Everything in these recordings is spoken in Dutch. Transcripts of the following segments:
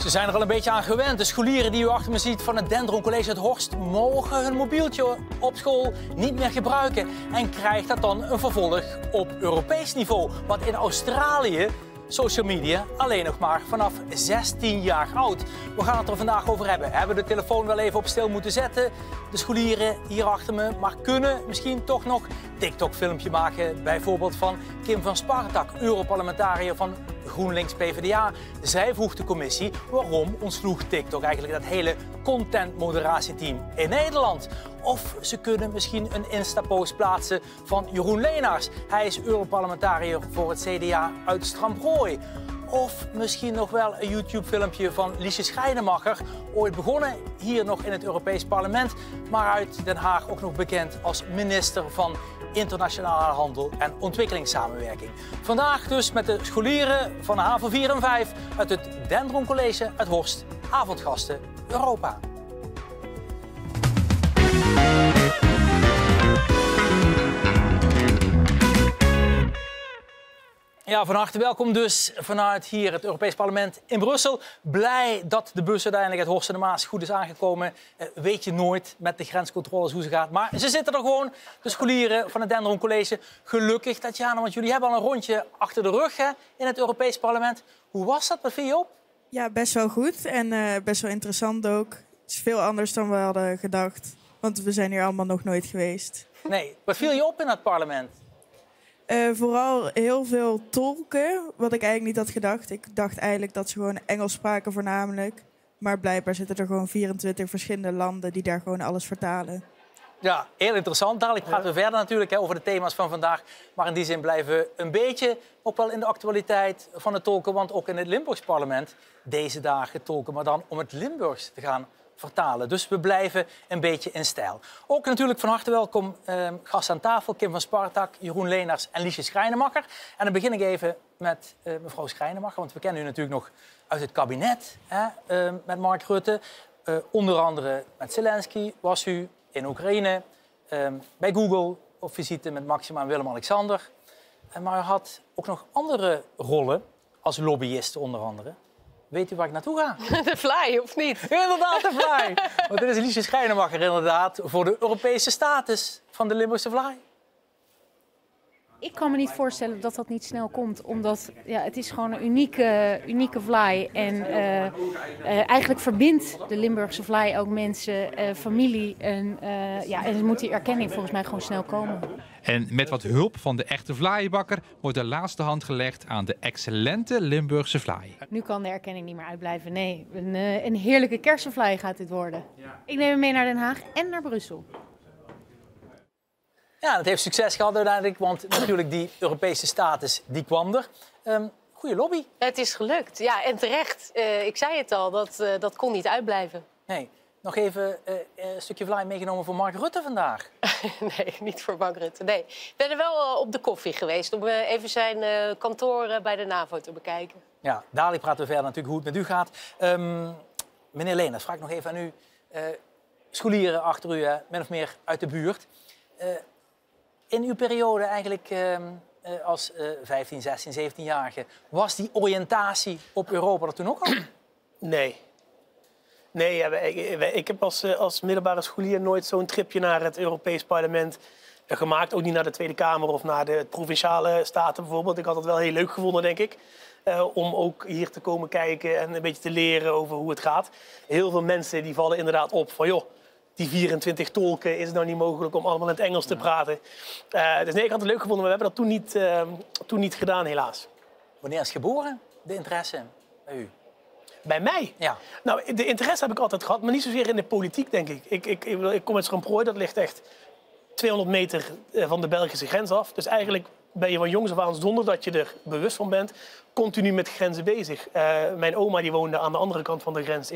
Ze zijn er al een beetje aan gewend. De scholieren die u achter me ziet van het Dendron College uit Horst mogen hun mobieltje op school niet meer gebruiken. En krijgt dat dan een vervolg op Europees niveau? Want in Australië social media alleen nog maar vanaf 16 jaar oud. We gaan het er vandaag over hebben. Hebben de telefoon wel even op stil moeten zetten? De scholieren hier achter me, maar kunnen misschien toch nog TikTok-filmpje maken. Bijvoorbeeld van Kim van Spartak, Europarlementariër van GroenLinks PvdA. Zij vroeg de commissie waarom ontsloeg TikTok eigenlijk dat hele content-moderatieteam in Nederland. Of ze kunnen misschien een Insta-post plaatsen van Jeroen Leenaars. Hij is Europarlementariër voor het CDA uit Strambrooi. Of misschien nog wel een YouTube-filmpje van Liesje Schrijnemacher. Ooit begonnen hier nog in het Europees Parlement, maar uit Den Haag ook nog bekend als minister van Internationale Handel en Ontwikkelingssamenwerking. Vandaag dus met de scholieren van de HAVO 4 en 5 uit het Dendron College uit Horst. Avondgasten Europa. Ja, van harte welkom dus vanuit hier het Europees Parlement in Brussel. Blij dat de bus uiteindelijk uit Horst en de Maas goed is aangekomen. Weet je nooit met de grenscontroles hoe ze gaat. Maar ze zitten er gewoon, de scholieren van het Dendron College. Gelukkig, Tatjana, want jullie hebben al een rondje achter de rug hè, in het Europees Parlement. Hoe was dat? Wat viel je op? Ja, best wel goed en best wel interessant ook. Het is veel anders dan we hadden gedacht. Want we zijn hier allemaal nog nooit geweest. Nee, wat viel je op in het parlement? Vooral heel veel tolken, wat ik eigenlijk niet had gedacht. Ik dacht eigenlijk dat ze gewoon Engels spraken voornamelijk. Maar blijkbaar zitten er gewoon 24 verschillende landen die daar gewoon alles vertalen. Ja, heel interessant. Dadelijk praten we verder natuurlijk hè, over de thema's van vandaag. Maar in die zin blijven we een beetje ook wel in de actualiteit van het tolken. Want ook in het Limburgs parlement deze dagen tolken. Maar dan om het Limburgs te gaan vertalen. Dus we blijven een beetje in stijl. Ook natuurlijk van harte welkom gasten aan tafel. Kim van Spartak, Jeroen Leenaars en Liesje Schrijnemacher. En dan begin ik even met mevrouw Schrijnemacher. Want we kennen u natuurlijk nog uit het kabinet hè, met Mark Rutte. Onder andere met Zelensky was u in Oekraïne. Bij Google op visite met Maxima en Willem-Alexander. Maar u had ook nog andere rollen als lobbyist onder andere. Weet u waar ik naartoe ga? De Fly, of niet? Inderdaad, de Fly. Want dit is Liesje Schrijnemacher inderdaad voor de Europese status van de Limburgse Fly. Ik kan me niet voorstellen dat dat niet snel komt, omdat ja, het is gewoon een unieke Fly. En eigenlijk verbindt de Limburgse Fly ook mensen, familie. En moet die erkenning volgens mij gewoon snel komen. En met wat hulp van de echte vlaaienbakker wordt de laatste hand gelegd aan de excellente Limburgse vlaai. Nu kan de erkenning niet meer uitblijven. Nee, een heerlijke kersenvlaai gaat dit worden. Ja. Ik neem hem mee naar Den Haag en naar Brussel. Ja, dat heeft succes gehad uiteindelijk, want natuurlijk die Europese status die kwam er. Goeie lobby. Het is gelukt, ja, en terecht. Ik zei het al, dat kon niet uitblijven. Nee. Nog even een stukje vlaai meegenomen voor Mark Rutte vandaag. Nee, niet voor Mark Rutte. Nee. Ik ben er wel op de koffie geweest om even zijn kantoor bij de NAVO te bekijken. Ja, dadelijk praten we verder natuurlijk hoe het met u gaat. Meneer Leenaars, vraag ik nog even aan u. Scholieren achter u, min of meer uit de buurt. In uw periode eigenlijk als 15, 16, 17-jarige... was die oriëntatie op Europa er toen ook al? Nee. Nee, ik heb als middelbare scholier nooit zo'n tripje naar het Europees Parlement gemaakt. Ook niet naar de Tweede Kamer of naar de provinciale staten bijvoorbeeld. Ik had het wel heel leuk gevonden, denk ik. Om ook hier te komen kijken en een beetje te leren over hoe het gaat. Heel veel mensen die vallen inderdaad op van... joh, die 24 tolken, is het nou niet mogelijk om allemaal in het Engels te praten? Dus nee, ik had het leuk gevonden, maar we hebben dat toen niet gedaan, helaas. Wanneer is geboren, de interesse bij u? Bij mij? Ja. Nou, de interesse heb ik altijd gehad, maar niet zozeer in de politiek, denk ik. Ik kom uit Strambrooi, dat ligt echt 200 meter van de Belgische grens af. Dus eigenlijk ben je van jongs af aan, zonder dat je er bewust van bent, continu met grenzen bezig. Mijn oma die woonde aan de andere kant van de grens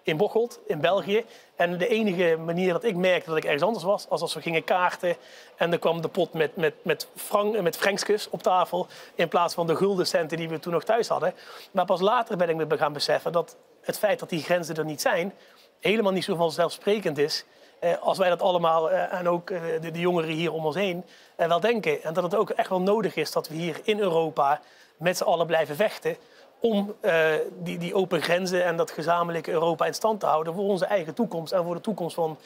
in Bocholt, in België. En de enige manier dat ik merkte dat ik ergens anders was, als we gingen kaarten en er kwam de pot met frankskes op tafel in plaats van de guldencenten die we toen nog thuis hadden. Maar pas later ben ik me gaan beseffen dat het feit dat die grenzen er niet zijn, helemaal niet zo vanzelfsprekend is. Als wij dat allemaal en ook de jongeren hier om ons heen wel denken. En dat het ook echt wel nodig is dat we hier in Europa met z'n allen blijven vechten om die open grenzen en dat gezamenlijke Europa in stand te houden voor onze eigen toekomst en voor de toekomst van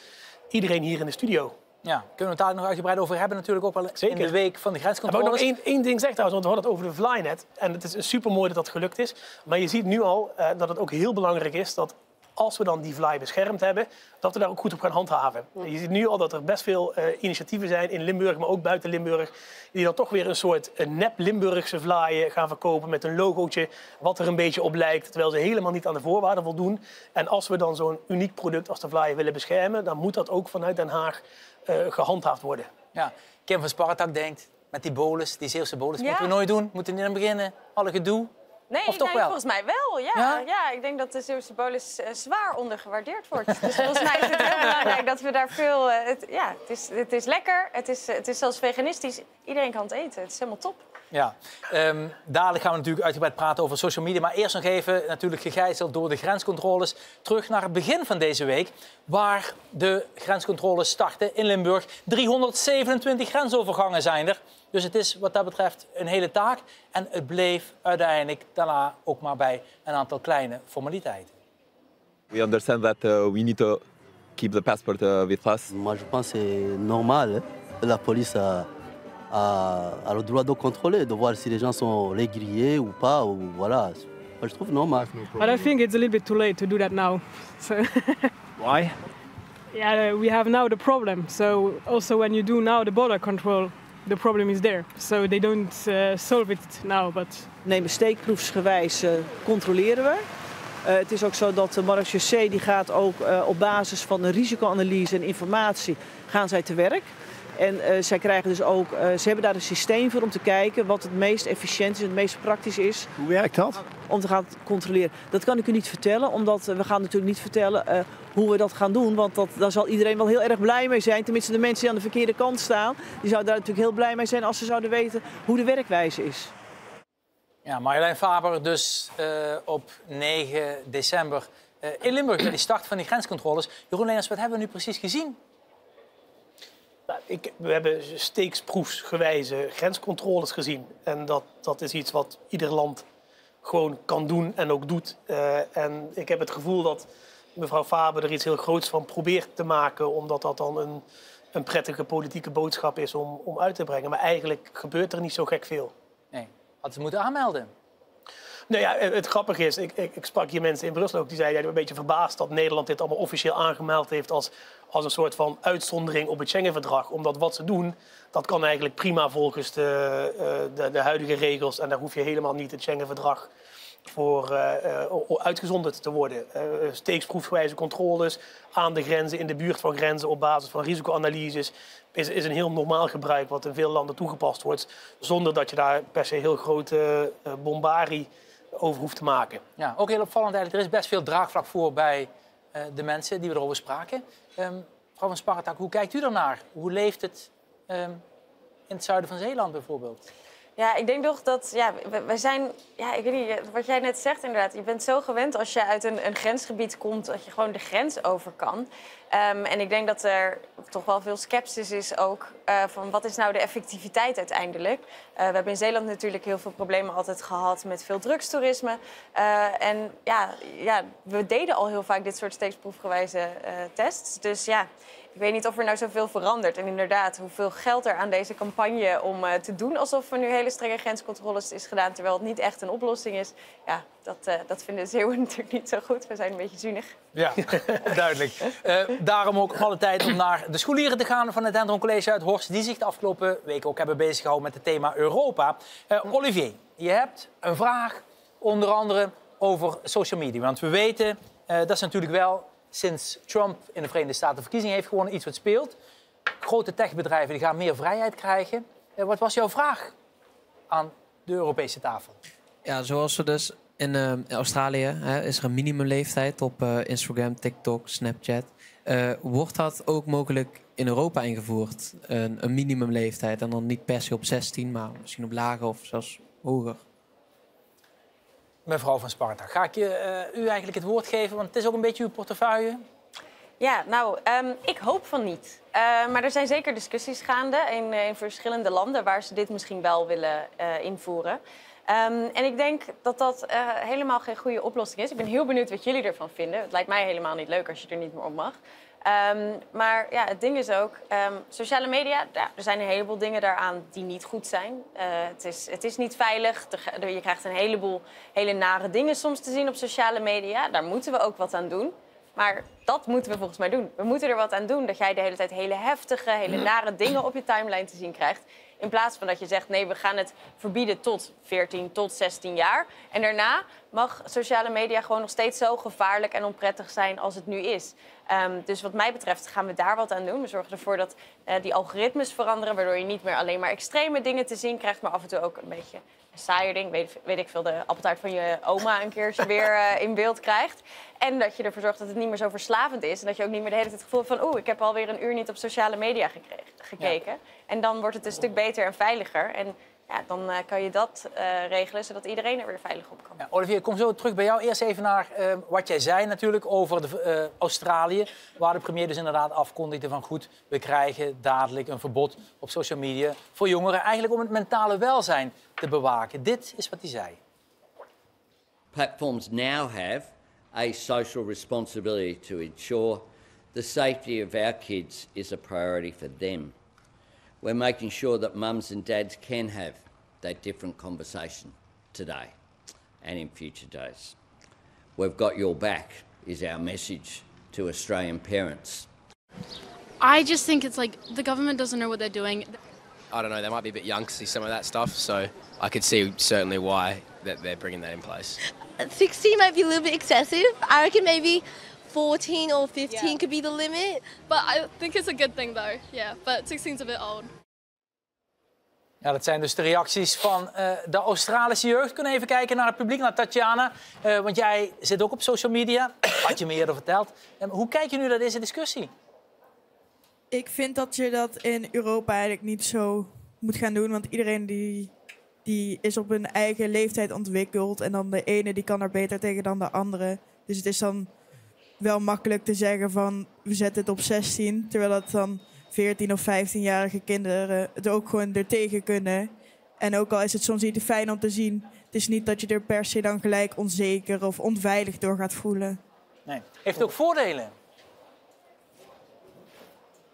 iedereen hier in de studio. Ja, kunnen we het daar nog uitgebreid over hebben natuurlijk ook wel in de week van de grenscontroles. Maar nog één ding zeg trouwens, want we hadden het over de Flynet. En het is super mooi dat dat gelukt is. Maar je ziet nu al dat het ook heel belangrijk is dat als we dan die Fly beschermd hebben, dat we daar ook goed op gaan handhaven. Je ziet nu al dat er best veel initiatieven zijn in Limburg, maar ook buiten Limburg, die dan toch weer een soort nep-Limburgse Fly gaan verkopen met een logootje wat er een beetje op lijkt, terwijl ze helemaal niet aan de voorwaarden voldoen. En als we dan zo'n uniek product als de Fly willen beschermen, dan moet dat ook vanuit Den Haag gehandhaafd worden. Ja, Kim van Spartak denkt, met die bolus, die Zeeuwse bolus, moeten we nooit doen. Moeten we niet aan beginnen, alle gedoe. Nee, of toch wel? volgens mij wel. Ja, ik denk dat de Zeeuwse bolus zwaar ondergewaardeerd wordt. Dus volgens mij is het heel belangrijk dat we daar veel... Het is lekker, het is zelfs veganistisch. Iedereen kan het eten, het is helemaal top. Ja, dadelijk gaan we natuurlijk uitgebreid praten over social media. Maar eerst nog even, natuurlijk gegijzeld door de grenscontroles, terug naar het begin van deze week, waar de grenscontroles starten in Limburg. 327 grensovergangen zijn er. Dus het is wat dat betreft een hele taak. En het bleef uiteindelijk daarna ook maar bij een aantal kleine formaliteiten. We understand that we need to keep the passport with us. Moi, je pense que c'est normal. La police a le droit de contrôler, de voir si les gens sont réguliers ou pas. Ou voilà. Je trouve normal. But I think it's a little bit too late to do that now. So Why? Yeah, we have now the problem. So also when you do now the border control, the problem is there. So they don't solve it now. But nemen steekproefsgewijs controleren we. Het is ook zo dat de marechaussee die gaat ook op basis van de risicoanalyse en informatie gaan zij te werk. En zij krijgen dus ook, ze hebben daar een systeem voor om te kijken wat het meest efficiënt is en het meest praktisch is. Hoe werkt dat? Om te gaan controleren. Dat kan ik u niet vertellen, omdat we gaan natuurlijk niet vertellen hoe we dat gaan doen. Want daar zal iedereen wel heel erg blij mee zijn. Tenminste de mensen die aan de verkeerde kant staan, die zouden daar natuurlijk heel blij mee zijn als ze zouden weten hoe de werkwijze is. Ja, Marjolein Faber dus op 9 december in Limburg bij die start van die grenscontroles. Jeroen Leenders, wat hebben we nu precies gezien? Nou, we hebben steeksproefsgewijze grenscontroles gezien. En dat is iets wat ieder land gewoon kan doen en ook doet. En ik heb het gevoel dat mevrouw Faber er iets heel groots van probeert te maken, omdat dat dan een prettige politieke boodschap is om uit te brengen. Maar eigenlijk gebeurt er niet zo gek veel. Nee, hadden ze moeten aanmelden. Nou ja, het grappige is, ik sprak hier mensen in Brussel ook, die zeiden een beetje verbaasd dat Nederland dit allemaal officieel aangemeld heeft als een soort van uitzondering op het Schengen-verdrag. Omdat wat ze doen, dat kan eigenlijk prima volgens de huidige regels. En daar hoef je helemaal niet het Schengen-verdrag voor uitgezonderd te worden. Steeksproefgewijze controles aan de grenzen, in de buurt van grenzen op basis van risicoanalyses is een heel normaal gebruik wat in veel landen toegepast wordt, zonder dat je daar per se heel grote bombarie over hoeft te maken. Ja, ook heel opvallend eigenlijk. Er is best veel draagvlak voor bij de mensen die we erover spraken. Mevrouw van Spartak, hoe kijkt u daarnaar? Hoe leeft het in het zuiden van Zeeland bijvoorbeeld? Ja, ik denk toch dat we zijn... Ja, ik weet niet, wat jij net zegt inderdaad. Je bent zo gewend als je uit een grensgebied komt dat je gewoon de grens over kan. En ik denk dat er toch wel veel sceptisch is ook van wat is nou de effectiviteit uiteindelijk. We hebben in Zeeland natuurlijk heel veel problemen altijd gehad met veel drugstoerisme. En we deden al heel vaak dit soort steeksproefgewijze tests. Dus ja, ik weet niet of er nou zoveel verandert. En inderdaad, hoeveel geld er aan deze campagne om te doen alsof er nu hele strenge grenscontroles is gedaan, terwijl het niet echt een oplossing is. Ja, dat vinden de Zeeuwen natuurlijk niet zo goed. We zijn een beetje zuinig. Ja, duidelijk. Daarom ook alle tijd om naar de scholieren te gaan van het Dendron College uit Horst, die zich de afgelopen weken ook hebben bezig gehouden met het thema Europa. Olivier, je hebt een vraag onder andere over social media. Want we weten, dat is natuurlijk wel sinds Trump in de Verenigde Staten verkiezingen heeft gewonnen iets wat speelt. Grote techbedrijven die gaan meer vrijheid krijgen. Wat was jouw vraag aan de Europese tafel? Ja, zoals we dus in Australië is er een minimumleeftijd op Instagram, TikTok, Snapchat. Wordt dat ook mogelijk in Europa ingevoerd? Een minimumleeftijd en dan niet per se op 16, maar misschien op lager of zelfs hoger? Mevrouw van Spartak, ga ik u eigenlijk het woord geven, want het is ook een beetje uw portefeuille. Ja, nou, ik hoop van niet. Maar er zijn zeker discussies gaande in verschillende landen waar ze dit misschien wel willen invoeren. En ik denk dat dat helemaal geen goede oplossing is. Ik ben heel benieuwd wat jullie ervan vinden. Het lijkt mij helemaal niet leuk als je er niet meer op mag. Maar ja, het ding is ook, sociale media, ja, er zijn een heleboel dingen daaraan die niet goed zijn. Het is niet veilig. Je krijgt een heleboel hele nare dingen soms te zien op sociale media. Daar moeten we ook wat aan doen. Maar dat moeten we volgens mij doen. We moeten er wat aan doen dat jij de hele tijd hele heftige, hele nare dingen op je timeline te zien krijgt. In plaats van dat je zegt, nee, we gaan het verbieden tot 14, tot 16 jaar. En daarna mag sociale media gewoon nog steeds zo gevaarlijk en onprettig zijn als het nu is. Dus wat mij betreft gaan we daar wat aan doen. We zorgen ervoor dat die algoritmes veranderen, waardoor je niet meer alleen maar extreme dingen te zien krijgt, maar af en toe ook een beetje een saaier ding. Weet ik veel, de appeltaart van je oma een keertje weer in beeld krijgt. En dat je ervoor zorgt dat het niet meer zo verslavend is. En dat je ook niet meer de hele tijd het gevoel van, ik heb alweer een uur niet op sociale media gekeken. Ja. En dan wordt het een stuk beter en veiliger. En ja, dan kan je dat regelen, zodat iedereen er weer veilig op kan. Ja, Olivier, ik kom zo terug bij jou. Eerst even naar wat jij zei natuurlijk over Australië. Waar de premier dus inderdaad afkondigde van goed, we krijgen dadelijk een verbod op social media voor jongeren. Eigenlijk om het mentale welzijn te bewaken. Dit is wat hij zei. Platforms now have a social responsibility to ensure the safety of our kids is a priority for them. We're making sure that mums and dads can have that different conversation today and in future days. We've got your back is our message to Australian parents. I just think it's like the government doesn't know what they're doing. I don't know, they might be a bit young to see some of that stuff, so I could see certainly why that they're bringing that in place. 16 might be a little bit excessive. I reckon maybe 14 or 15 could be the limit. But I think it's a good thing though, yeah. But 16's a bit old. Ja, dat zijn dus de reacties van de Australische jeugd. We kunnen even kijken naar het publiek, naar Tatjana. Want jij zit ook op social media, had je me eerder verteld. Hoe kijk je nu naar deze discussie? Ik vind dat je dat in Europa eigenlijk niet zo moet gaan doen. Want iedereen die is op hun eigen leeftijd ontwikkeld. En dan de ene die kan er beter tegen dan de andere. Dus het is dan wel makkelijk te zeggen van we zetten het op 16. Terwijl dat dan 14 of 15-jarige kinderen het ook gewoon er tegen kunnen. En ook al is het soms niet fijn om te zien, het is niet dat je er per se dan gelijk onzeker of onveilig door gaat voelen. Nee. Heeft het ook voordelen?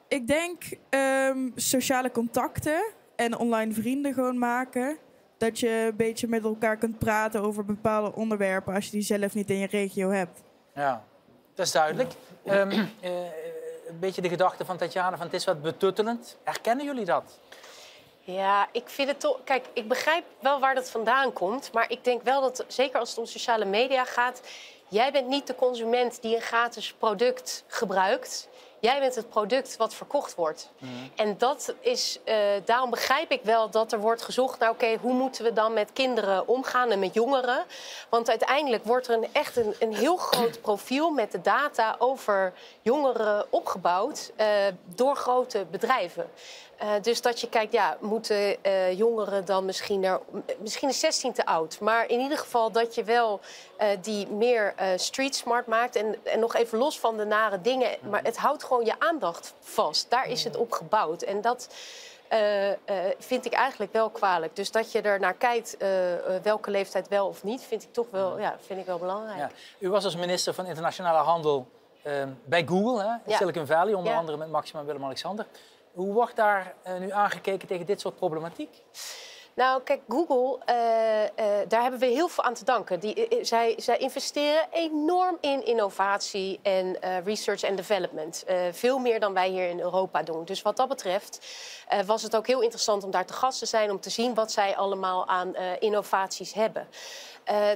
Ik denk sociale contacten en online vrienden gewoon maken. Dat je een beetje met elkaar kunt praten over bepaalde onderwerpen als je die zelf niet in je regio hebt. Ja, dat is duidelijk. Een beetje de gedachte van Tatjana van het is wat betuttelend. Herkennen jullie dat? Ja, ik vind het toch... Kijk, ik begrijp wel waar dat vandaan komt. Maar ik denk wel dat, zeker als het om sociale media gaat, jij bent niet de consument die een gratis product gebruikt. Jij bent het product wat verkocht wordt. En dat is, daarom begrijp ik wel dat er wordt gezocht naar oké, hoe moeten we dan met kinderen omgaan en met jongeren? Want uiteindelijk wordt er echt een heel groot profiel met de data over jongeren opgebouwd door grote bedrijven. Dus dat je kijkt, ja, moeten jongeren dan misschien is 16 te oud. Maar in ieder geval dat je wel die meer street smart maakt. En nog even los van de nare dingen. Maar het houdt gewoon je aandacht vast. Daar is het op gebouwd. En dat vind ik eigenlijk wel kwalijk. Dus dat je er naar kijkt, welke leeftijd wel of niet, vind ik toch wel, vind ik wel belangrijk. Ja. U was als minister van Internationale Handel bij Google, hè, in Silicon Valley. Onder andere met Maxima en Willem-Alexander. Hoe wordt daar nu aangekeken tegen dit soort problematiek? Nou, kijk, Google, daar hebben we heel veel aan te danken. Zij investeren enorm in innovatie en research and development. Veel meer dan wij hier in Europa doen. Dus wat dat betreft was het ook heel interessant om daar te gast te zijn, om te zien wat zij allemaal aan innovaties hebben.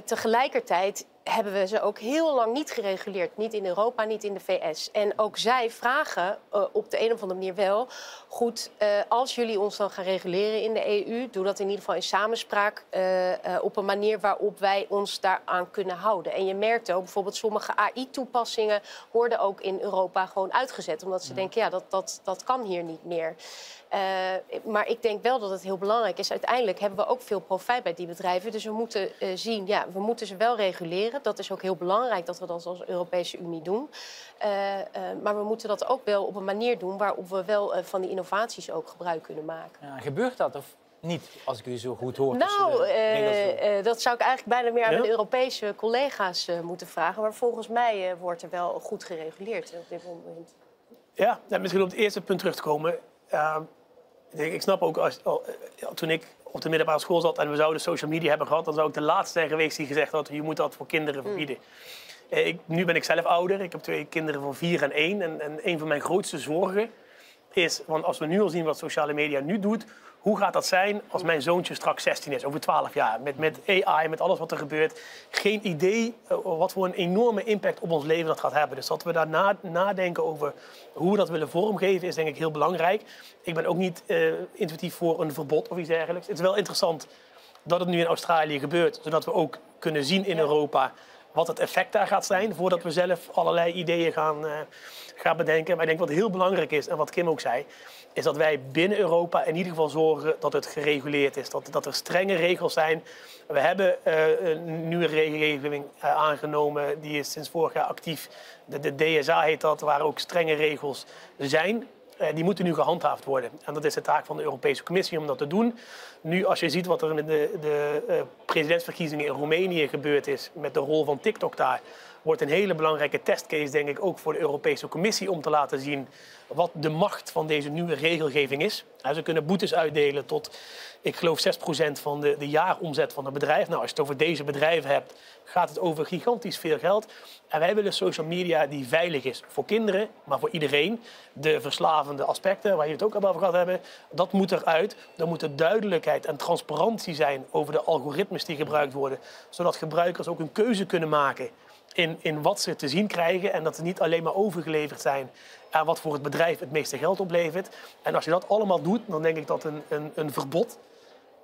Tegelijkertijd hebben we ze ook heel lang niet gereguleerd. Niet in Europa, niet in de VS. En ook zij vragen op de een of andere manier wel, goed, als jullie ons dan gaan reguleren in de EU, doe dat in ieder geval in samenspraak op een manier waarop wij ons daaraan kunnen houden. En je merkt ook, bijvoorbeeld sommige AI-toepassingen worden ook in Europa gewoon uitgezet. Omdat ze denken, ja, dat kan hier niet meer. Maar ik denk wel dat het heel belangrijk is. Uiteindelijk hebben we ook veel profijt bij die bedrijven. Dus we moeten zien, ja, we moeten ze wel reguleren. Dat is ook heel belangrijk dat we dat als Europese Unie doen. Maar we moeten dat ook wel op een manier doen waarop we wel van die innovaties ook gebruik kunnen maken. Ja, gebeurt dat? Of niet, als ik u zo goed hoor. Nou, dat zou ik eigenlijk bijna meer aan mijn Europese collega's moeten vragen. Maar volgens mij wordt er wel goed gereguleerd op dit moment. Ja, misschien op het eerste punt terug te komen. Ik snap ook, toen ik op de middelbare school zat en we zouden social media hebben gehad, dan zou ik de laatste zijn geweest die gezegd had, je moet dat voor kinderen verbieden. Nu ben ik zelf ouder. Ik heb 2 kinderen van 4 en 1. En een van mijn grootste zorgen is, want als we nu al zien wat sociale media nu doet, hoe gaat dat zijn als mijn zoontje straks 16 is, over 12 jaar? Met AI, met alles wat er gebeurt. Geen idee wat voor een enorme impact op ons leven dat gaat hebben. Dus dat we daar nadenken over hoe we dat willen vormgeven, is denk ik heel belangrijk. Ik ben ook niet intuïtief voor een verbod of iets dergelijks. Het is wel interessant dat het nu in Australië gebeurt, zodat we ook kunnen zien in Europa wat het effect daar gaat zijn, voordat we zelf allerlei ideeën gaan bedenken. Maar ik denk wat heel belangrijk is, en wat Kim ook zei, is dat wij binnen Europa in ieder geval zorgen dat het gereguleerd is. Dat er strenge regels zijn. We hebben een nieuwe regelgeving aangenomen, die is sinds vorig jaar actief. De DSA heet dat, waar ook strenge regels zijn. Die moeten nu gehandhaafd worden. En dat is de taak van de Europese Commissie om dat te doen. Nu, als je ziet wat er met de presidentsverkiezingen in Roemenië gebeurd is, met de rol van TikTok daar, wordt een hele belangrijke testcase, denk ik, ook voor de Europese Commissie om te laten zien wat de macht van deze nieuwe regelgeving is. Ze kunnen boetes uitdelen tot, ik geloof, 6% van de jaaromzet van het bedrijf. Nou, als je het over deze bedrijven hebt, gaat het over gigantisch veel geld. En wij willen social media die veilig is voor kinderen, maar voor iedereen. De verslavende aspecten, waar je het ook al over gehad hebben, dat moet eruit. Er moet er duidelijkheid en transparantie zijn over de algoritmes die gebruikt worden, zodat gebruikers ook een keuze kunnen maken in wat ze te zien krijgen en dat ze niet alleen maar overgeleverd zijn aan wat voor het bedrijf het meeste geld oplevert. En als je dat allemaal doet, dan denk ik dat een verbod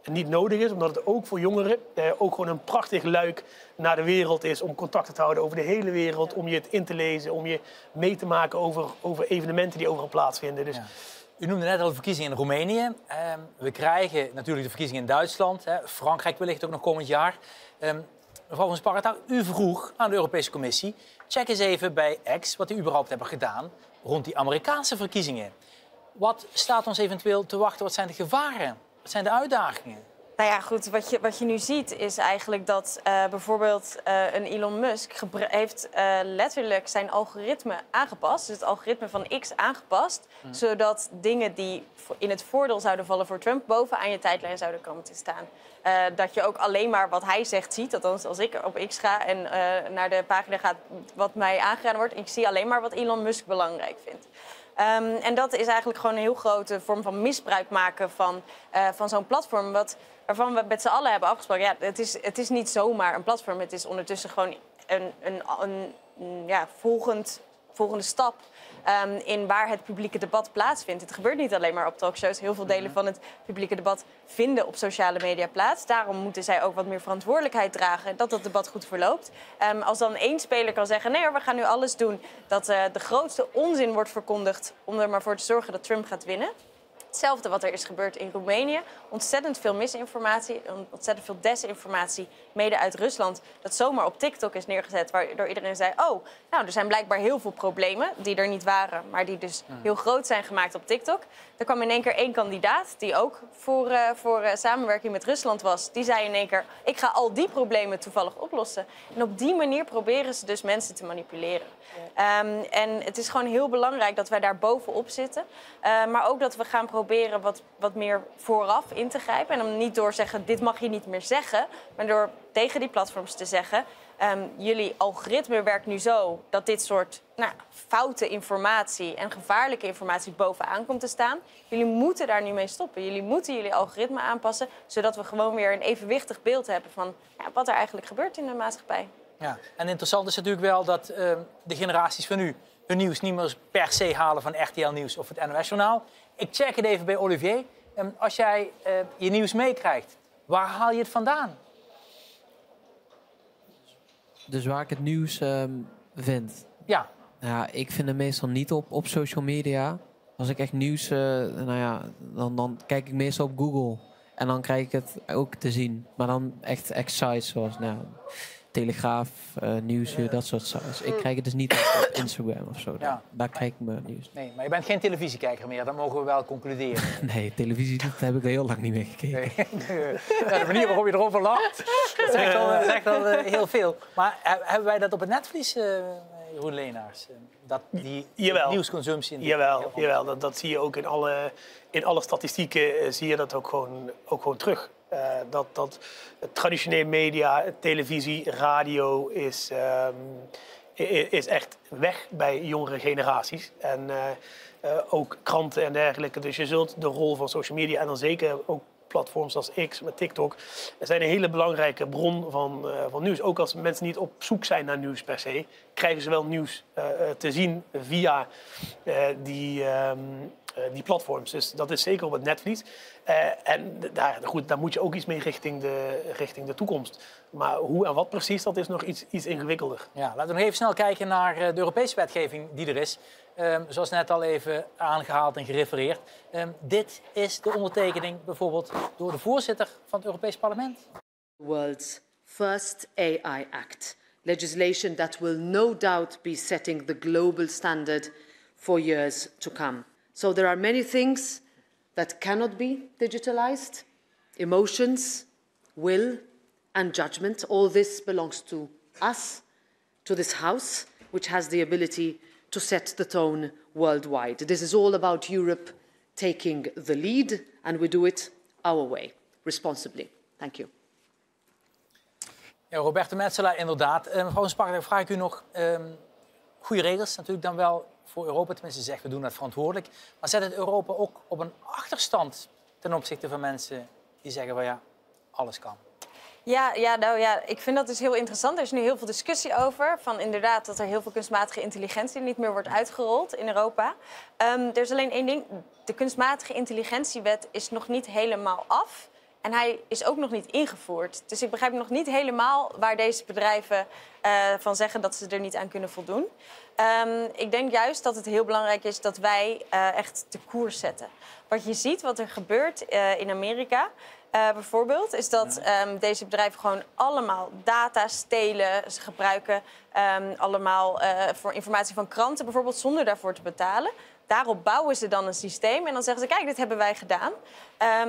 niet nodig is, omdat het ook voor jongeren ook gewoon een prachtig luik naar de wereld is om contacten te houden over de hele wereld, om je het in te lezen, om je mee te maken over evenementen die overal plaatsvinden. Dus, U noemde net al de verkiezingen in Roemenië. We krijgen natuurlijk de verkiezingen in Duitsland. Frankrijk wellicht ook nog komend jaar. Mevrouw van Sparta, u vroeg aan de Europese Commissie, check eens even bij X wat die überhaupt hebben gedaan rond die Amerikaanse verkiezingen. Wat staat ons eventueel te wachten? Wat zijn de gevaren? Wat zijn de uitdagingen? Nou ja, goed, wat je nu ziet is eigenlijk dat bijvoorbeeld een Elon Musk heeft letterlijk zijn algoritme aangepast. Dus het algoritme van X aangepast. Zodat dingen die in het voordeel zouden vallen voor Trump bovenaan je tijdlijn zouden komen te staan. Dat je ook alleen maar wat hij zegt ziet. Althans, als ik op X ga en naar de pagina ga wat mij aangeraden wordt. Ik zie alleen maar wat Elon Musk belangrijk vindt. En dat is eigenlijk gewoon een heel grote vorm van misbruik maken van zo'n platform. Waarvan we met z'n allen hebben afgesproken. Ja, het is niet zomaar een platform. Het is ondertussen gewoon een volgende stap in waar het publieke debat plaatsvindt. Het gebeurt niet alleen maar op talkshows. Heel veel delen van het publieke debat vinden op sociale media plaats. Daarom moeten zij ook wat meer verantwoordelijkheid dragen dat dat debat goed verloopt. Als dan één speler kan zeggen, nee hoor, we gaan nu alles doen, dat de grootste onzin wordt verkondigd om er maar voor te zorgen dat Trump gaat winnen. Hetzelfde wat er is gebeurd in Roemenië. Ontzettend veel misinformatie, ontzettend veel desinformatie, mede uit Rusland, dat zomaar op TikTok is neergezet, waardoor iedereen zei, oh, nou, er zijn blijkbaar heel veel problemen die er niet waren, maar die dus heel groot zijn gemaakt op TikTok. Er kwam in één keer één kandidaat, die ook voor samenwerking met Rusland was. Die zei in één keer, ik ga al die problemen toevallig oplossen. En op die manier proberen ze dus mensen te manipuleren. En het is gewoon heel belangrijk dat wij daar bovenop zitten. Maar ook dat we gaan proberen wat meer vooraf in te grijpen. En dan niet door zeggen, dit mag je niet meer zeggen. Maar door tegen die platforms te zeggen, jullie algoritme werkt nu zo dat dit soort foute informatie en gevaarlijke informatie bovenaan komt te staan. Jullie moeten daar nu mee stoppen. Jullie moeten jullie algoritme aanpassen, zodat we gewoon weer een evenwichtig beeld hebben van wat er eigenlijk gebeurt in de maatschappij. Ja, en interessant is natuurlijk wel dat de generaties van nu hun nieuws niet meer per se halen van RTL Nieuws of het NOS Journaal. Ik check het even bij Olivier. Als jij je nieuws meekrijgt, waar haal je het vandaan? Dus waar ik het nieuws vind? Ja. Ja, ik vind het meestal niet op social media. Als ik echt nieuws, dan kijk ik meestal op Google. En dan krijg ik het ook te zien. Maar dan echt sites zoals Telegraaf, Nieuwsuur, dat soort sites. Ik krijg het dus niet op Instagram of zo. Ja. Daar krijg ik mijn nieuws. Nee, maar je bent geen televisiekijker meer, dat mogen we wel concluderen. Nee, televisie dat heb ik al heel lang niet meer gekeken. Nee. Ja, de manier waarop je erover lacht, dat zegt al heel veel. Maar hebben wij dat op het netvlies, Jeroen Leenaars? Dat die nieuwsconsumptie... Jawel. Dat zie je ook in alle statistieken, zie je dat ook gewoon terug. Dat traditionele media, televisie, radio is echt weg bij jongere generaties. En ook kranten en dergelijke. Dus je zult de rol van social media en dan zeker ook platforms als X met TikTok zijn een hele belangrijke bron van nieuws. Ook als mensen niet op zoek zijn naar nieuws per se, krijgen ze wel nieuws te zien via die platforms. Dus dat is zeker op het netvlies. En daar moet je ook iets mee richting de toekomst. Maar hoe en wat precies, dat is nog iets ingewikkelder. Ja, laten we nog even snel kijken naar de Europese wetgeving die er is. Zoals net al even aangehaald en gerefereerd. Dit is de ondertekening bijvoorbeeld door de voorzitter van het Europees Parlement. World's first AI Act. Legislation that will no doubt be setting the global standard for years to come. So there are many things that cannot be digitalized. Emotions, will and judgment. All this belongs to us, to this House, which has the ability to set the tone worldwide. This is all about Europe taking the lead, and we do it our way, responsibly. Thank you. Ja, Roberta Metsola, inderdaad. Mevrouw Sparta, vraag ik u nog goede regels natuurlijk dan wel voor Europa. Tenminste, zegt we doen dat verantwoordelijk. Maar zet het Europa ook op een achterstand ten opzichte van mensen die zeggen van ja, alles kan? Ja, ik vind dat dus heel interessant. Er is nu heel veel discussie over. Van inderdaad dat er heel veel kunstmatige intelligentie niet meer wordt uitgerold in Europa. Er is alleen één ding. De kunstmatige intelligentiewet is nog niet helemaal af. En hij is ook nog niet ingevoerd. Dus ik begrijp nog niet helemaal waar deze bedrijven van zeggen dat ze er niet aan kunnen voldoen. Ik denk juist dat het heel belangrijk is dat wij echt de koers zetten. Wat je ziet, wat er gebeurt in Amerika bijvoorbeeld, is dat deze bedrijven gewoon allemaal data stelen. Ze gebruiken allemaal voor informatie van kranten bijvoorbeeld zonder daarvoor te betalen. Daarop bouwen ze dan een systeem en dan zeggen ze, kijk, dit hebben wij gedaan.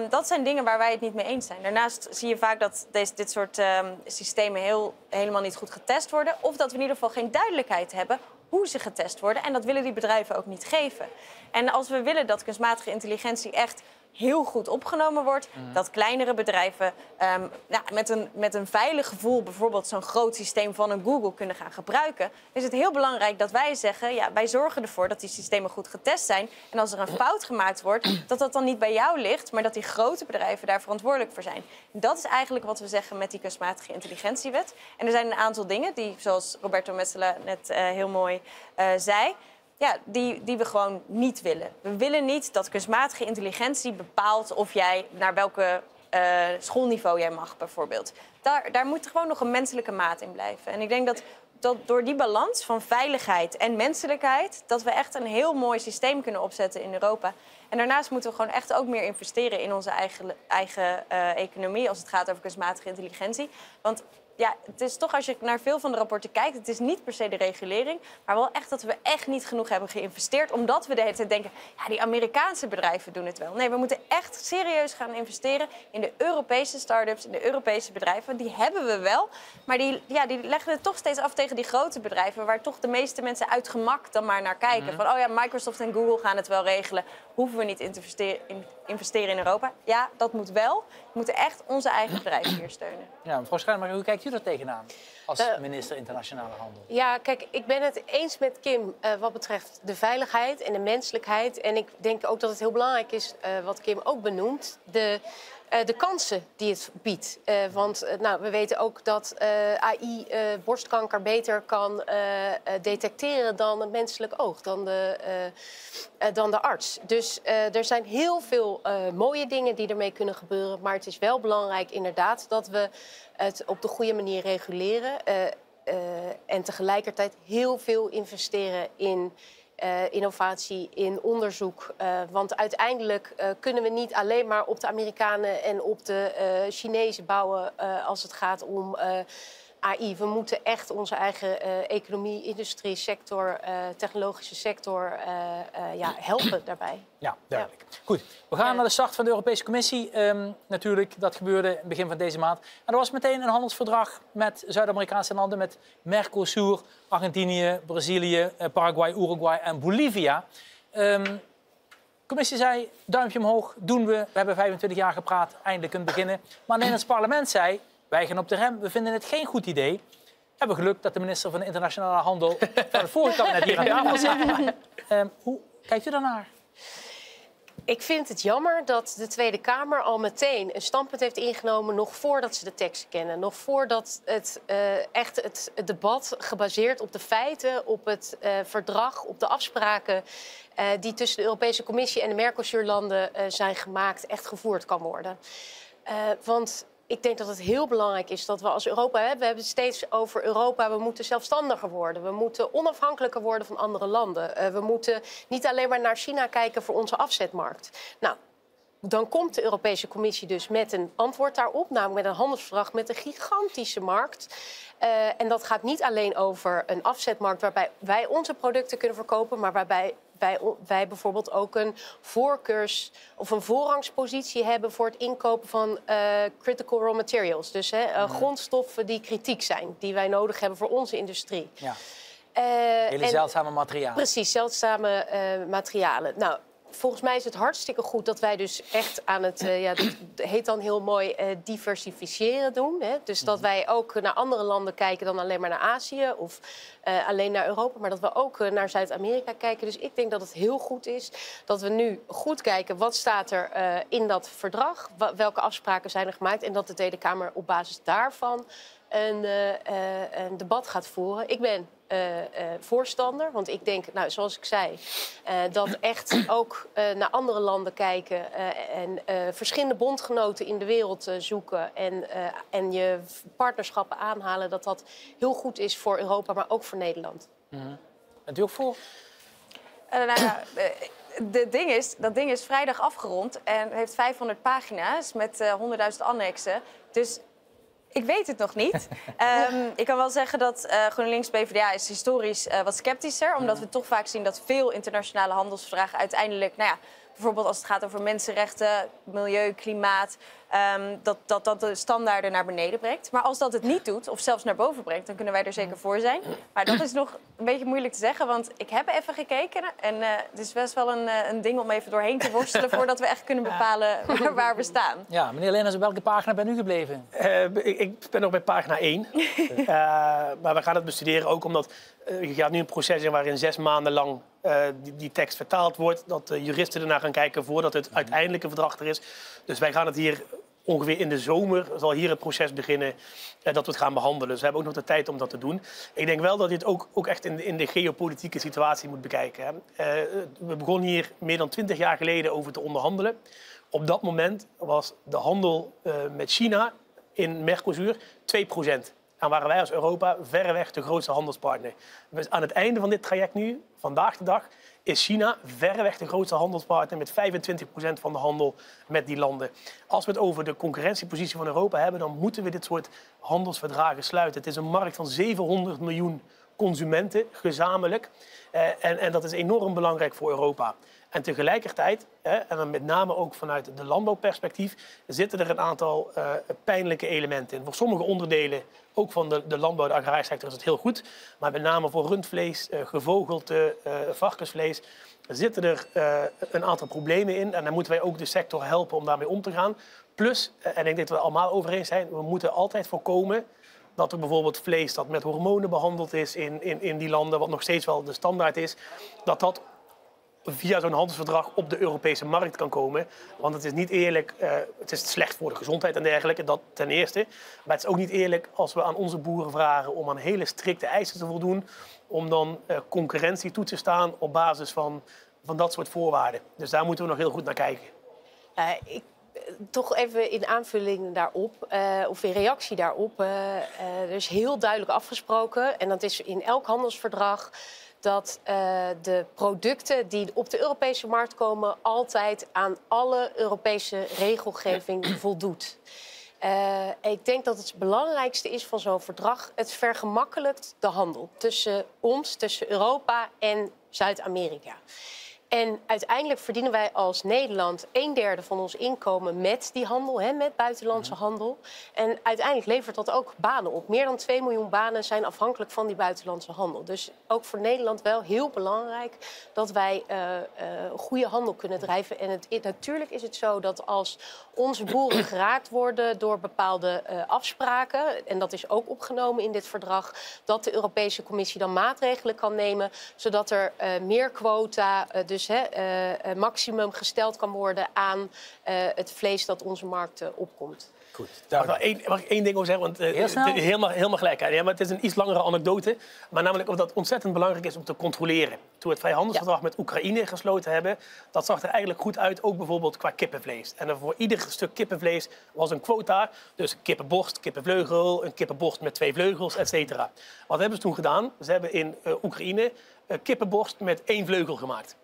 Dat zijn dingen waar wij het niet mee eens zijn. Daarnaast zie je vaak dat dit soort systemen helemaal niet goed getest worden. Of dat we in ieder geval geen duidelijkheid hebben hoe ze getest worden. En dat willen die bedrijven ook niet geven. En als we willen dat kunstmatige intelligentie echt heel goed opgenomen wordt, dat kleinere bedrijven met een veilig gevoel bijvoorbeeld zo'n groot systeem van een Google kunnen gaan gebruiken, is het heel belangrijk dat wij zeggen, ja, wij zorgen ervoor dat die systemen goed getest zijn. En als er een fout gemaakt wordt, dat dan niet bij jou ligt, maar dat die grote bedrijven daar verantwoordelijk voor zijn. Dat is eigenlijk wat we zeggen met die kunstmatige intelligentiewet. En er zijn een aantal dingen die, zoals Roberta Metsola net heel mooi zei, ja, die we gewoon niet willen. We willen niet dat kunstmatige intelligentie bepaalt of jij naar welke schoolniveau jij mag, bijvoorbeeld. Daar moet gewoon nog een menselijke maat in blijven. En ik denk dat door die balans van veiligheid en menselijkheid, dat we echt een heel mooi systeem kunnen opzetten in Europa. En daarnaast moeten we gewoon echt ook meer investeren in onze eigen economie als het gaat over kunstmatige intelligentie. Want ja, het is toch, als je naar veel van de rapporten kijkt, het is niet per se de regulering, maar wel echt dat we echt niet genoeg hebben geïnvesteerd, omdat we de hele tijd denken, ja, die Amerikaanse bedrijven doen het wel. Nee, we moeten echt serieus gaan investeren in de Europese start-ups, in de Europese bedrijven. Die hebben we wel, maar die leggen het toch steeds af tegen die grote bedrijven, waar toch de meeste mensen uit gemak dan maar naar kijken. Van, oh ja, Microsoft en Google gaan het wel regelen. Hoeven we niet investeren in Europa? Ja, dat moet wel. We moeten echt onze eigen bedrijven hier steunen. Ja, mevrouw Schuijnmaker, hoe kijkt u er tegenaan als minister Internationale Handel? Ja, kijk, ik ben het eens met Kim wat betreft de veiligheid en de menselijkheid. En ik denk ook dat het heel belangrijk is, wat Kim ook benoemt, de kansen die het biedt. Want we weten ook dat AI borstkanker beter kan detecteren dan het menselijk oog, dan de arts. Dus er zijn heel veel mooie dingen die ermee kunnen gebeuren. Maar het is wel belangrijk inderdaad dat we het op de goede manier reguleren. En tegelijkertijd heel veel investeren in innovatie, in onderzoek. Want uiteindelijk kunnen we niet alleen maar op de Amerikanen en op de Chinezen bouwen als het gaat om AI. We moeten echt onze eigen economie, industrie, sector, technologische sector helpen daarbij. Ja, duidelijk. Ja. Goed, we gaan naar de start van de Europese Commissie. Natuurlijk, dat gebeurde in het begin van deze maand. En er was meteen een handelsverdrag met Zuid-Amerikaanse landen, met Mercosur, Argentinië, Brazilië, Paraguay, Uruguay en Bolivia. De commissie zei, duimpje omhoog, doen we. We hebben 25 jaar gepraat, eindelijk kunnen beginnen. Maar het Nederlands parlement zei, wij gaan op de rem, we vinden het geen goed idee. We hebben geluk dat de minister van Internationale Handel van het vorige kabinet hier aan tafel zit. Hoe kijkt u daarnaar? Ik vind het jammer dat de Tweede Kamer al meteen een standpunt heeft ingenomen, nog voordat ze de tekst kennen. Nog voordat het debat gebaseerd op de feiten, op het verdrag, op de afspraken die tussen de Europese Commissie en de Mercosur-landen zijn gemaakt, echt gevoerd kan worden. Want ik denk dat het heel belangrijk is dat we als Europa... we hebben het steeds over Europa, we moeten zelfstandiger worden. We moeten onafhankelijker worden van andere landen. We moeten niet alleen maar naar China kijken voor onze afzetmarkt. Nou, dan komt de Europese Commissie dus met een antwoord daarop, namelijk met een handelsverdrag met een gigantische markt. En dat gaat niet alleen over een afzetmarkt waarbij wij onze producten kunnen verkopen, maar waarbij wij bijvoorbeeld ook een voorkeurs- of een voorrangspositie hebben voor het inkopen van critical raw materials. Dus grondstoffen die kritiek zijn, die wij nodig hebben voor onze industrie. Ja. Hele zeldzame materialen. Precies, zeldzame materialen. Nou, volgens mij is het hartstikke goed dat wij dus echt aan het, dat heet dan heel mooi, diversificeren doen. Hè? Dus dat wij ook naar andere landen kijken dan alleen maar naar Azië of alleen naar Europa, maar dat we ook naar Zuid-Amerika kijken. Dus ik denk dat het heel goed is dat we nu goed kijken wat staat er in dat verdrag, welke afspraken zijn er gemaakt en dat de Tweede Kamer op basis daarvan een debat gaat voeren. Ik ben voorstander, want ik denk, nou, zoals ik zei, dat echt ook naar andere landen kijken en verschillende bondgenoten in de wereld zoeken en je partnerschappen aanhalen, dat dat heel goed is voor Europa, maar ook voor Nederland. Bent u ook voor? Dat ding is vrijdag afgerond en heeft 500 pagina's met 100.000 annexen. Dus ik weet het nog niet. Ik kan wel zeggen dat GroenLinks PvdA is historisch wat sceptischer. Omdat we toch vaak zien dat veel internationale handelsverdragen uiteindelijk, nou ja, bijvoorbeeld als het gaat over mensenrechten, milieu, klimaat, dat de standaarden naar beneden brengt. Maar als dat het niet doet, of zelfs naar boven brengt, dan kunnen wij er zeker voor zijn. Maar dat is nog een beetje moeilijk te zeggen, want ik heb even gekeken. En het is best wel een ding om even doorheen te worstelen voordat we echt kunnen bepalen waar we staan. Ja, meneer Leenders, op welke pagina bent u gebleven? Ik ben nog bij pagina 1. Maar we gaan het bestuderen ook omdat je gaat nu een proces in waarin 6 maanden lang die tekst vertaald wordt. Dat de juristen ernaar gaan kijken voordat het uiteindelijke verdrag er is. Dus wij gaan het hier ongeveer in de zomer, zal hier het proces beginnen dat we het gaan behandelen. Dus we hebben ook nog de tijd om dat te doen. Ik denk wel dat je het ook echt in de geopolitieke situatie moet bekijken. We begonnen hier meer dan 20 jaar geleden over te onderhandelen. Op dat moment was de handel met China in Mercosur 2%. En waren wij als Europa verreweg de grootste handelspartner. Dus aan het einde van dit traject nu, vandaag de dag, is China verreweg de grootste handelspartner met 25% van de handel met die landen. Als we het over de concurrentiepositie van Europa hebben, dan moeten we dit soort handelsverdragen sluiten. Het is een markt van 700 miljoen consumenten, gezamenlijk. En dat is enorm belangrijk voor Europa. En tegelijkertijd, en dan met name ook vanuit de landbouwperspectief, zitten er een aantal pijnlijke elementen in. Voor sommige onderdelen, ook van de landbouw, de agrarische sector, is het heel goed. Maar met name voor rundvlees, gevogelte, varkensvlees, zitten er een aantal problemen in. En dan moeten wij ook de sector helpen om daarmee om te gaan. Plus, en ik denk dat we het allemaal over eens zijn, we moeten altijd voorkomen dat er bijvoorbeeld vlees dat met hormonen behandeld is in die landen, wat nog steeds wel de standaard is, dat via zo'n handelsverdrag op de Europese markt kan komen. Want het is niet eerlijk, het is slecht voor de gezondheid en dergelijke, dat ten eerste. Maar het is ook niet eerlijk als we aan onze boeren vragen om aan hele strikte eisen te voldoen, om dan concurrentie toe te staan op basis van dat soort voorwaarden. Dus daar moeten we nog heel goed naar kijken. Toch even in aanvulling daarop, of in reactie daarop. Er is heel duidelijk afgesproken, en dat is in elk handelsverdrag, dat de producten die op de Europese markt komen altijd aan alle Europese regelgeving voldoet. Ik denk dat het belangrijkste is van zo'n verdrag, het vergemakkelijkt de handel tussen ons, tussen Europa en Zuid-Amerika. En uiteindelijk verdienen wij als Nederland 1/3 van ons inkomen met die handel, met buitenlandse handel. En uiteindelijk levert dat ook banen op. Meer dan 2 miljoen banen zijn afhankelijk van die buitenlandse handel. Dus ook voor Nederland wel heel belangrijk dat wij goede handel kunnen drijven. En natuurlijk is het zo dat als onze boeren geraakt worden door bepaalde afspraken, en dat is ook opgenomen in dit verdrag, dat de Europese Commissie dan maatregelen kan nemen, zodat er meer quota, dus maximum gesteld kan worden aan het vlees dat onze markten opkomt. Goed. Mag ik één ding over zeggen? Want helemaal gelijk. Ja, maar het is een iets langere anekdote. Maar namelijk omdat het ontzettend belangrijk is om te controleren. Toen we het vrijhandelsverdrag met Oekraïne gesloten hebben, dat zag er eigenlijk goed uit, ook bijvoorbeeld qua kippenvlees. En voor ieder stuk kippenvlees was een quota. Dus kippenborst, kippenvleugel, een kippenborst met 2 vleugels, et cetera. Wat hebben ze toen gedaan? Ze hebben in Oekraïne kippenborst met 1 vleugel gemaakt.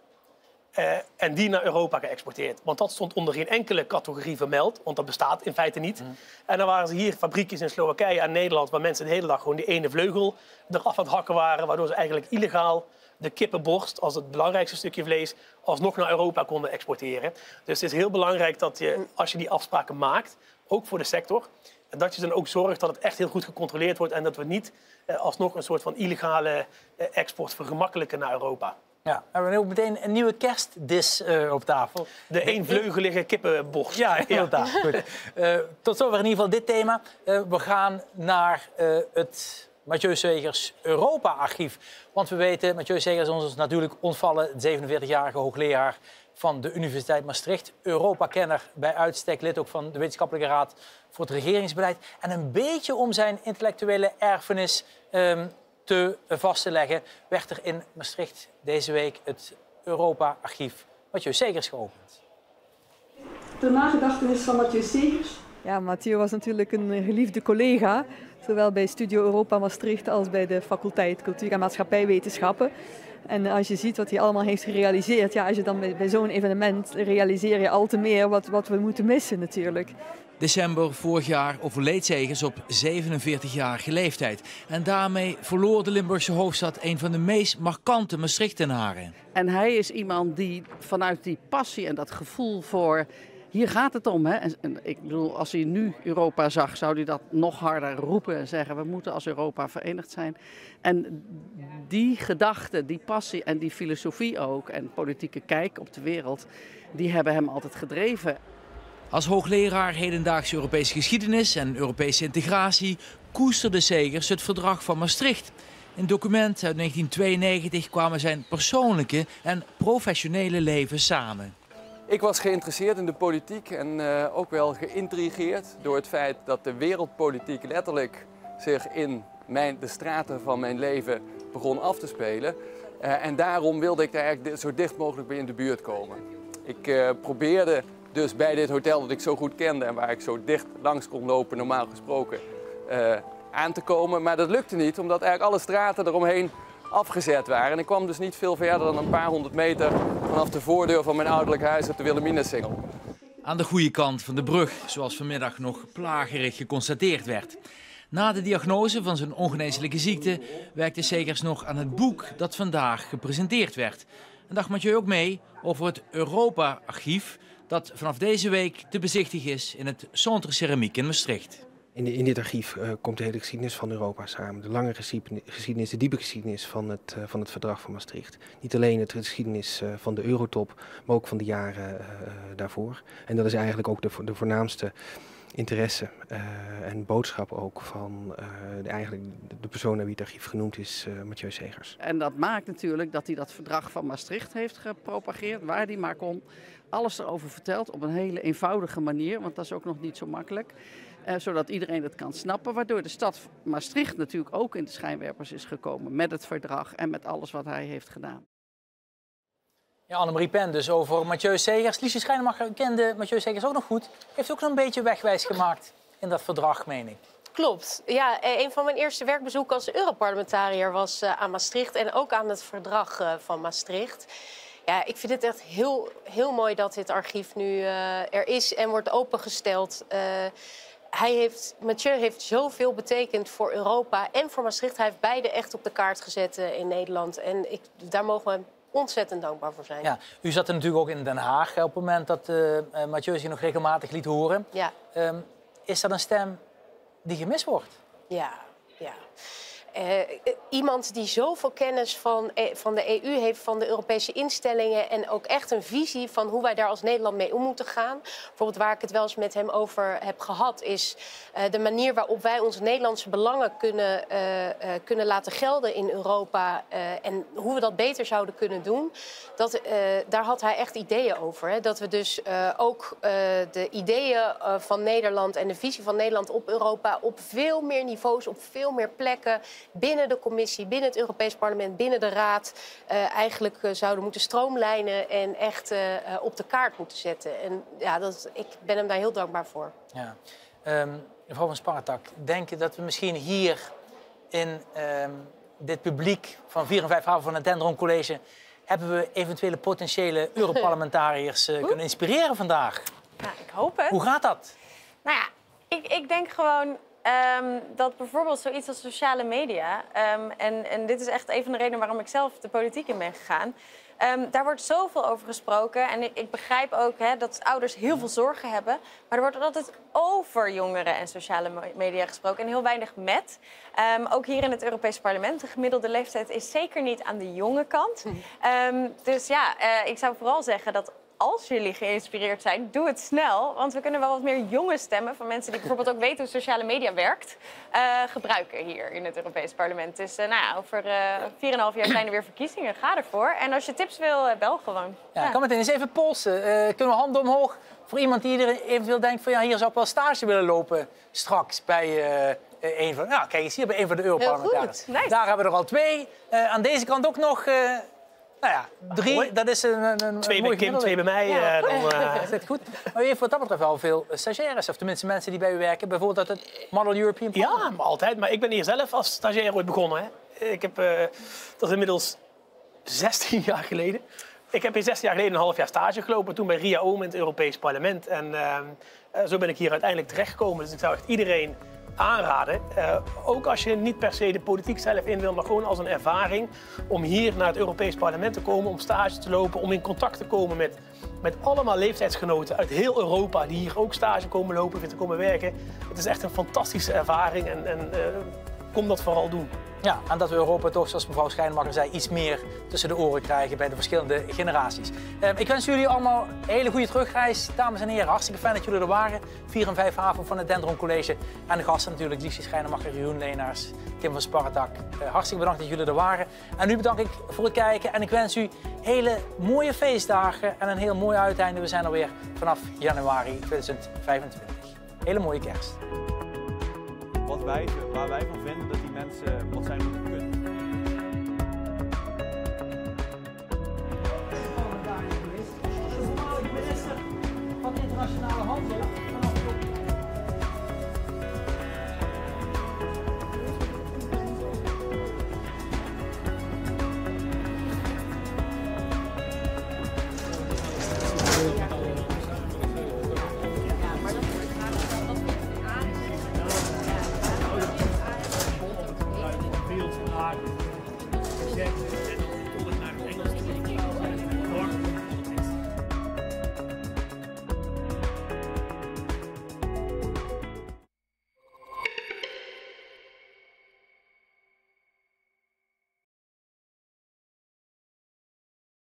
En die naar Europa geëxporteerd. Want dat stond onder geen enkele categorie vermeld. Want dat bestaat in feite niet. En dan waren ze hier fabriekjes in Slowakije en Nederland, waar mensen de hele dag gewoon die ene vleugel eraf aan het hakken waren. Waardoor ze eigenlijk illegaal de kippenborst, als het belangrijkste stukje vlees, alsnog naar Europa konden exporteren. Dus het is heel belangrijk dat je, als je die afspraken maakt, ook voor de sector, dat je dan ook zorgt dat het echt heel goed gecontroleerd wordt. En dat we niet alsnog een soort van illegale export vergemakkelijken naar Europa. Ja, we hebben ook meteen een nieuwe kerstdis op tafel. De eenvleugelige kippenborst. Ja, inderdaad. Goed. Tot zover in ieder geval dit thema. We gaan naar het Mathieu Segers Europa-archief. Want we weten, Mathieu Segers is ons natuurlijk ontvallen, de 47-jarige hoogleraar van de Universiteit Maastricht. Europa-kenner bij uitstek, lid ook van de Wetenschappelijke Raad voor het Regeringsbeleid. En een beetje om zijn intellectuele erfenis vast te leggen, werd er in Maastricht deze week het Europa-archief Mathieu Segers geopend. De nagedachtenis van Mathieu Segers. Ja, Mathieu was natuurlijk een geliefde collega, zowel bij Studio Europa Maastricht als bij de faculteit Cultuur en Maatschappijwetenschappen. En als je ziet wat hij allemaal heeft gerealiseerd, ja, als je dan bij zo'n evenement realiseer je al te meer wat we moeten missen natuurlijk. December vorig jaar overleed Segers op 47-jarige leeftijd. En daarmee verloor de Limburgse hoofdstad een van de meest markante Maastrichtenaren. En hij is iemand die vanuit die passie en dat gevoel voor, hier gaat het om. Hè? En ik bedoel, als hij nu Europa zag, zou hij dat nog harder roepen en zeggen, we moeten als Europa verenigd zijn. En die gedachte, die passie en die filosofie ook en politieke kijk op de wereld, die hebben hem altijd gedreven. Als hoogleraar hedendaagse Europese geschiedenis en Europese integratie koesterde Segers het verdrag van Maastricht. In een document uit 1992 kwamen zijn persoonlijke en professionele leven samen. Ik was geïnteresseerd in de politiek en ook wel geïntrigeerd door het feit dat de wereldpolitiek letterlijk zich in de straten van mijn leven begon af te spelen. En daarom wilde ik daar eigenlijk zo dicht mogelijk bij in de buurt komen. Ik probeerde dus bij dit hotel dat ik zo goed kende en waar ik zo dicht langs kon lopen, normaal gesproken, aan te komen. Maar dat lukte niet, omdat eigenlijk alle straten eromheen afgezet waren. En ik kwam dus niet veel verder dan een paar 100 meter vanaf de voordeur van mijn ouderlijk huis op de Wilhelminasingel. Aan de goede kant van de brug, zoals vanmiddag nog plagerig geconstateerd werd. Na de diagnose van zijn ongeneeslijke ziekte werkte Segers nog aan het boek dat vandaag gepresenteerd werd. En dacht Mathieu ook mee over het Europa-archief dat vanaf deze week te bezichtigen is in het Centre Ceramiek in Maastricht. In dit archief komt de hele geschiedenis van Europa samen. De lange geschiedenis, de diepe geschiedenis van het verdrag van Maastricht. Niet alleen de geschiedenis van de Eurotop, maar ook van de jaren daarvoor. En dat is eigenlijk ook de voornaamste interesse en boodschap ook van eigenlijk de persoon naar wie het archief genoemd is, Mathieu Segers. En dat maakt natuurlijk dat hij dat verdrag van Maastricht heeft gepropageerd, waar hij maar kon. Alles erover verteld op een hele eenvoudige manier, want dat is ook nog niet zo makkelijk. Zodat iedereen het kan snappen, waardoor de stad Maastricht natuurlijk ook in de schijnwerpers is gekomen met het verdrag en met alles wat hij heeft gedaan. Ja, Annemarie Pen dus over Mathieu Segers. Liesje Schrijnemacher kende Mathieu Segers ook nog goed. Heeft ook nog een beetje wegwijs gemaakt in dat verdrag, meen ik. Klopt. Ja, een van mijn eerste werkbezoeken als Europarlementariër was aan Maastricht en ook aan het verdrag van Maastricht. Ja, ik vind het echt heel mooi dat dit archief nu er is en wordt opengesteld. Mathieu heeft zoveel betekend voor Europa en voor Maastricht. Hij heeft beide echt op de kaart gezet in Nederland. En daar mogen we ontzettend dankbaar voor zijn. Ja, u zat er natuurlijk ook in Den Haag op het moment dat Mathieu zich nog regelmatig liet horen. Ja. Is dat een stem die gemist wordt? Ja. Iemand die zoveel kennis van de EU heeft, van de Europese instellingen en ook echt een visie van hoe wij daar als Nederland mee om moeten gaan. Bijvoorbeeld waar ik het wel eens met hem over heb gehad, is de manier waarop wij onze Nederlandse belangen kunnen laten gelden in Europa en hoe we dat beter zouden kunnen doen. Daar had hij echt ideeën over. Hè? Dat we dus ook de ideeën van Nederland en de visie van Nederland op Europa op veel meer niveaus, op veel meer plekken binnen de commissie, binnen het Europees Parlement, binnen de Raad eigenlijk zouden moeten stroomlijnen en echt op de kaart moeten zetten. En ja, ik ben hem daar heel dankbaar voor. Ja. Mevrouw van Spartak, denk je dat we misschien hier in dit publiek van 4 en 5 haven van het Dendron College hebben we eventuele potentiële Europarlementariërs kunnen inspireren vandaag? Ja, ik hoop het. Hoe gaat dat? Nou ja, ik denk gewoon dat bijvoorbeeld zoiets als sociale media, en dit is echt een van de redenen waarom ik zelf de politiek in ben gegaan, daar wordt zoveel over gesproken. En ik begrijp ook dat ouders heel veel zorgen hebben. Maar er wordt altijd over jongeren en sociale media gesproken en heel weinig met. Ook hier in het Europees Parlement, de gemiddelde leeftijd is zeker niet aan de jonge kant. Dus ja, ik zou vooral zeggen dat als jullie geïnspireerd zijn, doe het snel. Want we kunnen wel wat meer jonge stemmen van mensen die bijvoorbeeld ook weten hoe sociale media werkt, gebruiken hier in het Europees Parlement. Dus over 4,5 jaar zijn er weer verkiezingen. Ga ervoor. En als je tips wil, bel gewoon. Ja, kan meteen eens even polsen. Kunnen we handen omhoog voor iemand die er eventueel denkt van ja, hier zou ik wel stage willen lopen straks bij een van. Nou, kijk eens hier bij een van de Europarlementariërs. Nice. Daar hebben we er al 2. Aan deze kant ook nog. Nou ja, 3, dat is een 2 bij Kim, 2 bij mij. Ja, dat is goed. Maar u heeft wat dat betreft wel veel stagiaires, of tenminste mensen die bij u werken. Bijvoorbeeld uit het Model European Parliament. Ja, maar altijd. Maar ik ben hier zelf als stagiair ooit begonnen. Hè. Ik heb, dat is inmiddels 16 jaar geleden. Ik heb hier 16 jaar geleden een half jaar stage gelopen. Toen bij Ria Oomen in het Europees Parlement. En zo ben ik hier uiteindelijk terechtgekomen. Dus ik zou echt iedereen aanraden. Ook als je niet per se de politiek zelf in wil, maar gewoon als een ervaring om hier naar het Europees Parlement te komen, om stage te lopen, om in contact te komen met allemaal leeftijdsgenoten uit heel Europa die hier ook stage komen lopen, weer te komen werken. Het is echt een fantastische ervaring en kom dat vooral doen. Ja, en dat we Europa toch, zoals mevrouw Schijnemacher zei, iets meer tussen de oren krijgen bij de verschillende generaties. Ik wens jullie allemaal een hele goede terugreis, dames en heren. Hartstikke fijn dat jullie er waren. 4 en 5 haven van het Dendron College. En de gasten natuurlijk, Liesje Schijnemacher, Jeroen Leenaars, Kim van Spartak. Hartstikke bedankt dat jullie er waren. En nu bedank ik voor het kijken en ik wens u hele mooie feestdagen en een heel mooi uiteinde. We zijn er weer vanaf januari 2025. Hele mooie kerst. Waar wij van vinden dat die mensen wat zijn